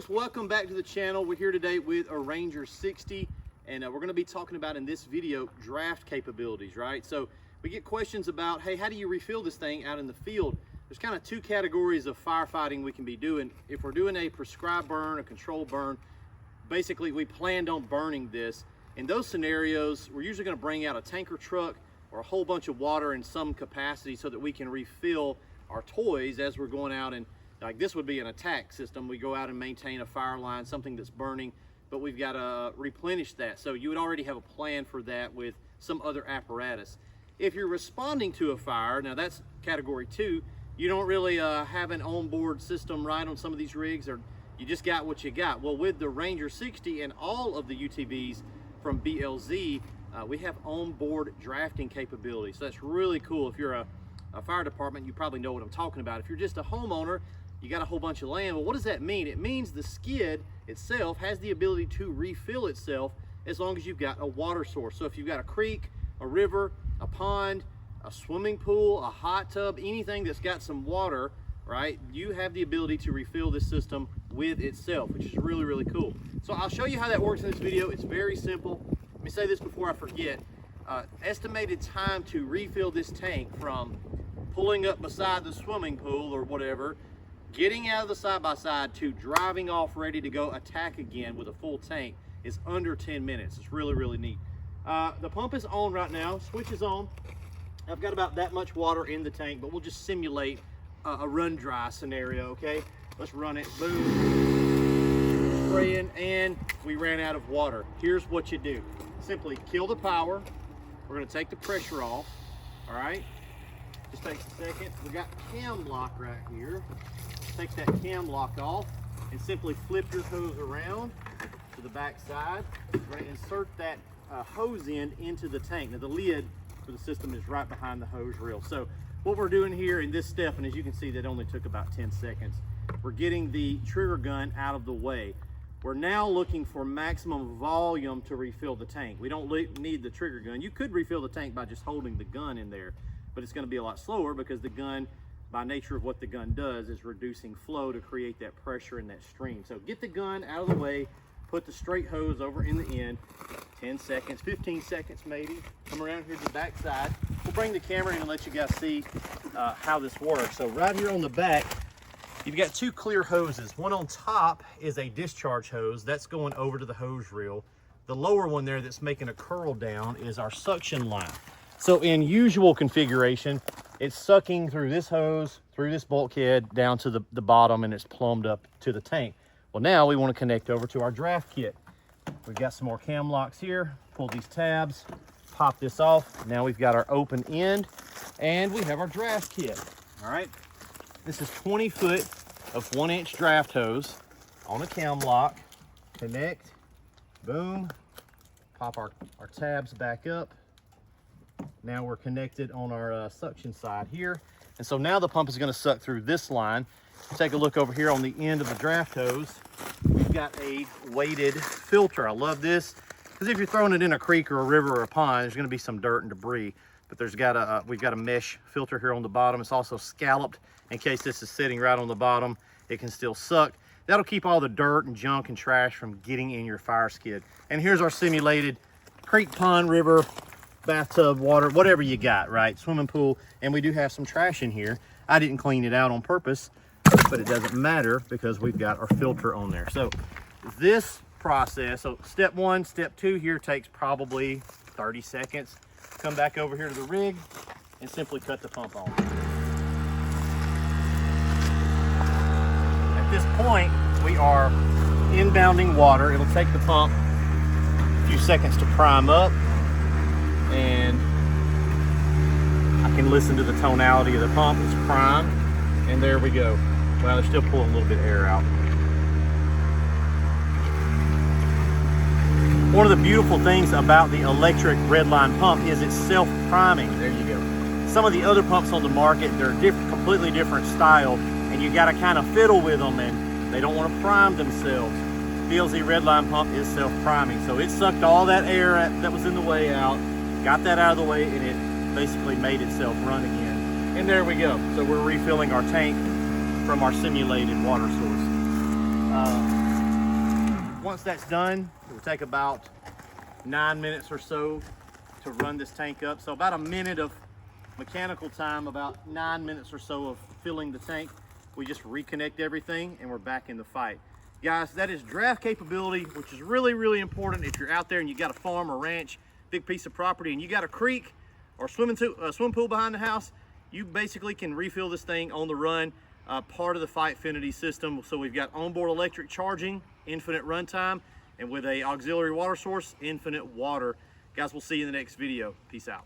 folks, welcome back to the channel. We're here today with a Ranger 60, and we're going to be talking about in this video draft capabilities, right? So we get questions about, hey, how do you refill this thing out in the field? There's kind of two categories of firefighting we can be doing. If we're doing a prescribed burn, a controlled burn, basically we planned on burning this. In those scenarios, we're usually going to bring out a tanker truck or a whole bunch of water in some capacity so that we can refill our toys as we're going out. And like this would be an attack system. We go out and maintain a fire line, something that's burning, but we've got to replenish that. So you would already have a plan for that with some other apparatus. If you're responding to a fire, now that's category 2, you don't really have an onboard system right on some of these rigs, or you just got what you got. Well, with the Ranger 60 and all of the UTVs from BLZ, we have onboard drafting capabilities. So that's really cool. If you're a fire department, you probably know what I'm talking about. If you're just a homeowner, you got a whole bunch of land. Well, what does that mean? It means the skid itself has the ability to refill itself as long as you've got a water source. So if you've got a creek, a river, a pond, a swimming pool, a hot tub, anything that's got some water, right, you have the ability to refill this system with itself, which is really, really cool. So I'll show you how that works in this video. It's very simple. Let me say this before I forget. Estimated time to refill this tank from pulling up beside the swimming pool or whatever, getting out of the side-by-side to driving off ready to go attack again with a full tank is under 10 minutes. It's really, really neat. The pump is on right now, switch is on. I've got about that much water in the tank, but we'll just simulate a run dry scenario, okay? Let's run it, boom, spraying, and we ran out of water. Here's what you do. Simply kill the power. We're gonna take the pressure off, all right? Just takes a second. We got cam lock right here. Take that cam lock off and simply flip your hose around to the back side. We're gonna insert that hose end into the tank. Now the lid for the system is right behind the hose reel. So what we're doing here in this step, and as you can see, that only took about 10 seconds, we're getting the trigger gun out of the way. We're now looking for maximum volume to refill the tank. We don't need the trigger gun. You could refill the tank by just holding the gun in there, but it's going to be a lot slower because the gun, by nature of what the gun does, is reducing flow to create that pressure in that stream. So get the gun out of the way, put the straight hose over in the end, 10 seconds, 15 seconds maybe. Come around here to the back side. We'll bring the camera in and let you guys see how this works. So right here on the back, you've got two clear hoses. One on top is a discharge hose. That's going over to the hose reel. The lower one there that's making a curl down is our suction line. So in usual configuration, it's sucking through this hose, through this bulkhead, down to the bottom, and it's plumbed up to the tank. Well, now we want to connect over to our draft kit. We've got some more cam locks here. Pull these tabs, pop this off. Now we've got our open end, and we have our draft kit. All right. This is 20 foot of 1-inch draft hose on a cam lock. Connect, boom, pop our tabs back up. Now we're connected on our suction side here. And so now the pump is going to suck through this line. Take a look over here on the end of the draft hose. We've got a weighted filter. I love this because if you're throwing it in a creek or a river or a pond, there's going to be some dirt and debris. But we've got a mesh filter here on the bottom. It's also scalloped in case this is sitting right on the bottom. It can still suck. That'll keep all the dirt and junk and trash from getting in your fire skid. And here's our simulated creek, pond, river, bathtub, water, whatever you got, right? Swimming pool. And we do have some trash in here. I didn't clean it out on purpose, but it doesn't matter because we've got our filter on there. So this process, so step 1, step 2 here takes probably 30 seconds. Come back over here to the rig and simply cut the pump on. At this point, we are inbounding water. It'll take the pump a few seconds to prime up, and I can listen to the tonality of the pump. It's primed, and there we go. Well, they're still pulling a little bit of air out. One of the beautiful things about the electric redline pump is it's self-priming. There you go. Some of the other pumps on the market, they're completely different style, and you got to kind of fiddle with them, and they don't want to prime themselves. BLZ redline pump is self-priming, so it sucked all that air that was in the way out, got that out of the way, and it basically made itself run again. And there we go. So we're refilling our tank from our simulated water source. once that's done, it will take about 9 minutes or so to run this tank up. So about a minute of mechanical time, about 9 minutes or so of filling the tank. We just reconnect everything and we're back in the fight. Guys, that is draft capability, which is really, really important if you're out there and you got a farm or ranch, big piece of property, and you got a creek or swim pool behind the house. You basically can refill this thing on the run, part of the FightFinity system. So we've got onboard electric charging, infinite runtime, and with a auxiliary water source, infinite water. Guys, we'll see you in the next video. Peace out.